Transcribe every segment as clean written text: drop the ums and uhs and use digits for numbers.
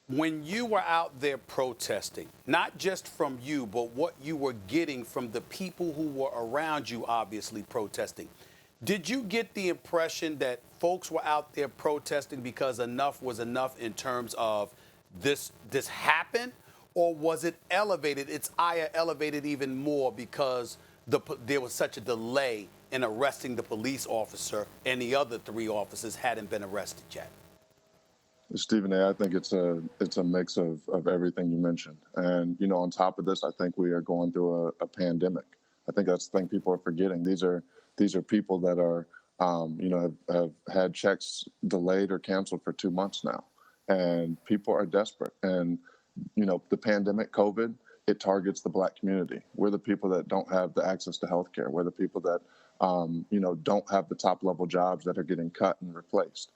When you were out there protesting, not just from you, but what you were getting from the people who were around you, obviously protesting, did you get the impression that folks were out there protesting because enough was enough in terms of this happened, or was it elevated? It's elevated even more because there was such a delay in arresting the police officer, and the other 3 officers hadn't been arrested yet. Stephen A., I think it's a mix of everything you mentioned. And, on top of this, I think we are going through a pandemic. I think that's the thing people are forgetting. These are people that are, have had checks delayed or canceled for 2 months now. And people are desperate. And, the pandemic, COVID, it targets the Black community. We're the people that don't have the access to healthcare. We're the people that, don't have the top level jobs that are getting cut and replaced.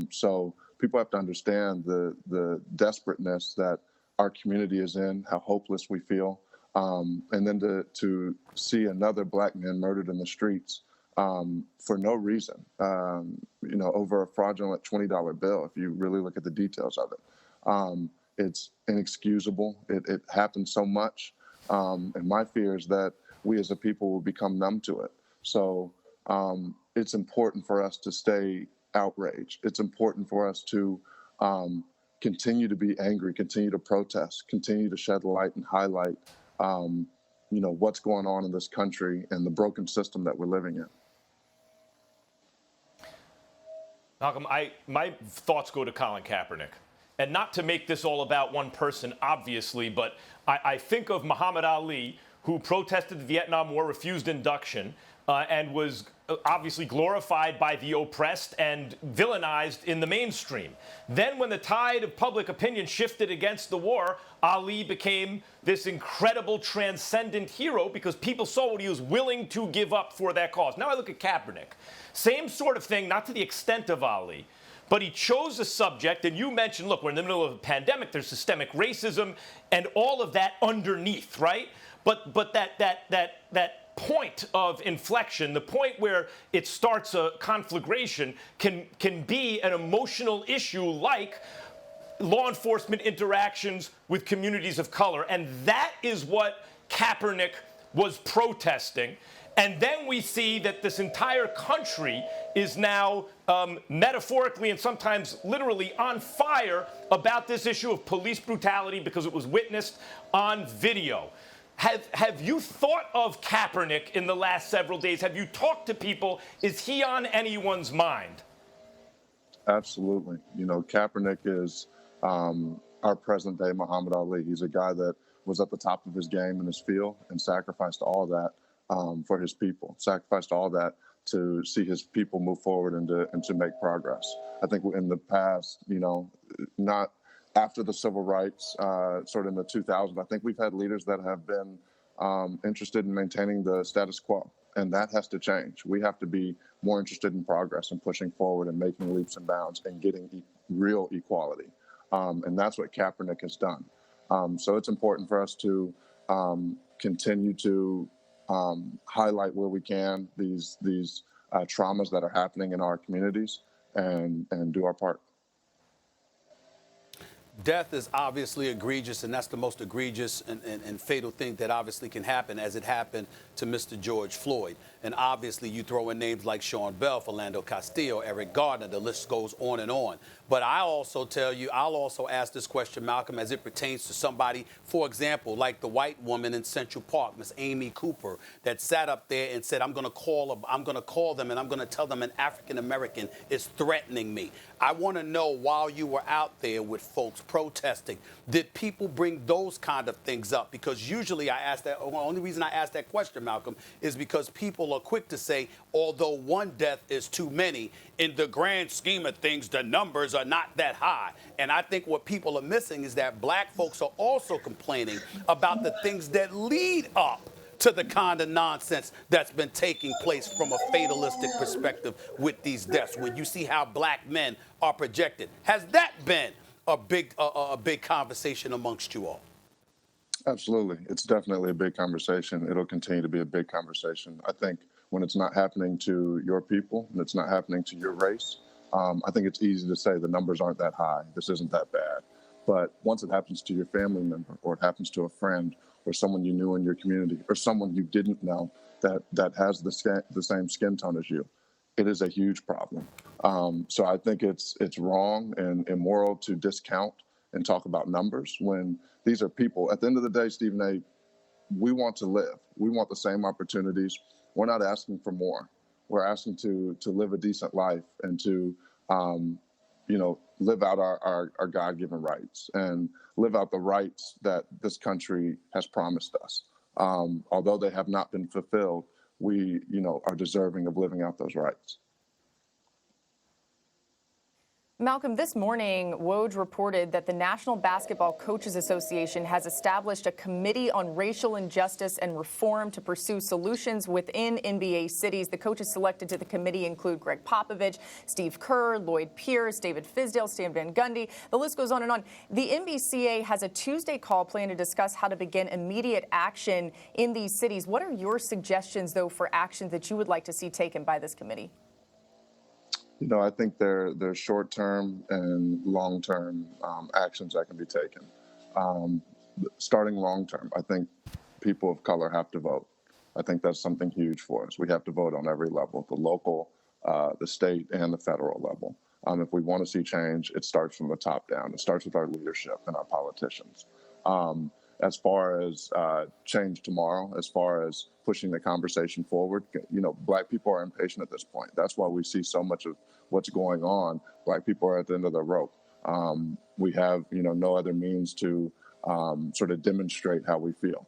So people have to understand the desperateness that our community is in, how hopeless we feel. And then to see another Black man murdered in the streets for no reason, over a fraudulent $20 bill, if you really look at the details of it. It's inexcusable. It happens so much. And my fear is that we as a people will become numb to it. So it's important for us to stay outraged. It's important for us to continue to be angry, continue to protest, continue to shed light and highlight, what's going on in this country and the broken system that we're living in. Malcolm, my thoughts go to Colin Kaepernick. And not to make this all about one person, obviously, but I think of Muhammad Ali, who protested the Vietnam War, refused induction, and was obviously glorified by the oppressed and villainized in the mainstream. Then when the tide of public opinion shifted against the war, Ali became this incredible transcendent hero because people saw what he was willing to give up for that cause. Now I look at Kaepernick. Same sort of thing, not to the extent of Ali. But he chose a subject, and you mentioned, look, we're in the middle of a pandemic, there's systemic racism, and all of that underneath, right? But that point of inflection, the point where it starts a conflagration, can be an emotional issue like law enforcement interactions with communities of color. And that is what Kaepernick was protesting. And then we see that this entire country is now metaphorically and sometimes literally on fire about this issue of police brutality because it was witnessed on video. Have you thought of Kaepernick in the last several days? Have you talked to people? Is he on anyone's mind? Absolutely. Kaepernick is our present day Muhammad Ali. He's a guy that was at the top of his game in his field and sacrificed all that for his people, sacrificed all that to see his people move forward and to make progress. I think in the past, not after the civil rights, sort of in the 2000s, I think we've had leaders that have been interested in maintaining the status quo, and that has to change. We have to be more interested in progress and pushing forward and making leaps and bounds and getting real equality. And that's what Kaepernick has done. So it's important for us to continue to highlight where we can these traumas that are happening in our communities and do our part. Death is obviously egregious, and that's the most egregious and fatal thing that obviously can happen, as it happened to Mr. George Floyd. And obviously you throw in names like Sean Bell, Philando Castillo, Eric Gardner, the list goes on and on. But I'll also ask this question, Malcolm, as it pertains to somebody, for example, like the white woman in Central Park, Miss Amy Cooper, that sat up there and said, I'm going to call them and I'm going to tell them an African American is threatening me. I want to know, while you were out there with folks protesting, did people bring those kind of things up? Because usually the only reason I ask that question, Malcolm, is because people are quick to say, although one death is too many, in the grand scheme of things, the numbers are not that high. And I think what people are missing is that black folks are also complaining about the things that lead up to the kind of nonsense that's been taking place from a fatalistic perspective with these deaths. When you see how black men are projected, has that been a big conversation amongst you all? Absolutely. It's definitely a big conversation. It'll continue to be a big conversation. I think when it's not happening to your people and it's not happening to your race, I think it's easy to say the numbers aren't that high. This isn't that bad. But once it happens to your family member, or it happens to a friend, or someone you knew in your community, or someone you didn't know that has the same skin tone as you, it is a huge problem. So I think it's wrong and immoral to discount and talk about numbers when these are people. At the end of the day, Stephen A., we want to live. We want the same opportunities. We're not asking for more. We're asking to live a decent life and to live out our God-given rights and live out the rights that this country has promised us. Although they have not been fulfilled, we are deserving of living out those rights. Malcolm, this morning, Woj reported that the National Basketball Coaches Association has established a committee on racial injustice and reform to pursue solutions within NBA cities. The coaches selected to the committee include Greg Popovich, Steve Kerr, Lloyd Pierce, David Fizdale, Stan Van Gundy. The list goes on and on. The NBCA has a Tuesday call planned to discuss how to begin immediate action in these cities. What are your suggestions, though, for actions that you would like to see taken by this committee? I think there's short-term and long-term actions that can be taken. Starting long-term, I think people of color have to vote. I think that's something huge for us. We have to vote on every level, the local, the state, and the federal level. If we want to see change, it starts from the top down. It starts with our leadership and our politicians. As far as change tomorrow, as far as pushing the conversation forward, Black people are impatient at this point. That's why we see so much of what's going on. Black people are at the end of the rope. We have, no other means to sort of demonstrate how we feel.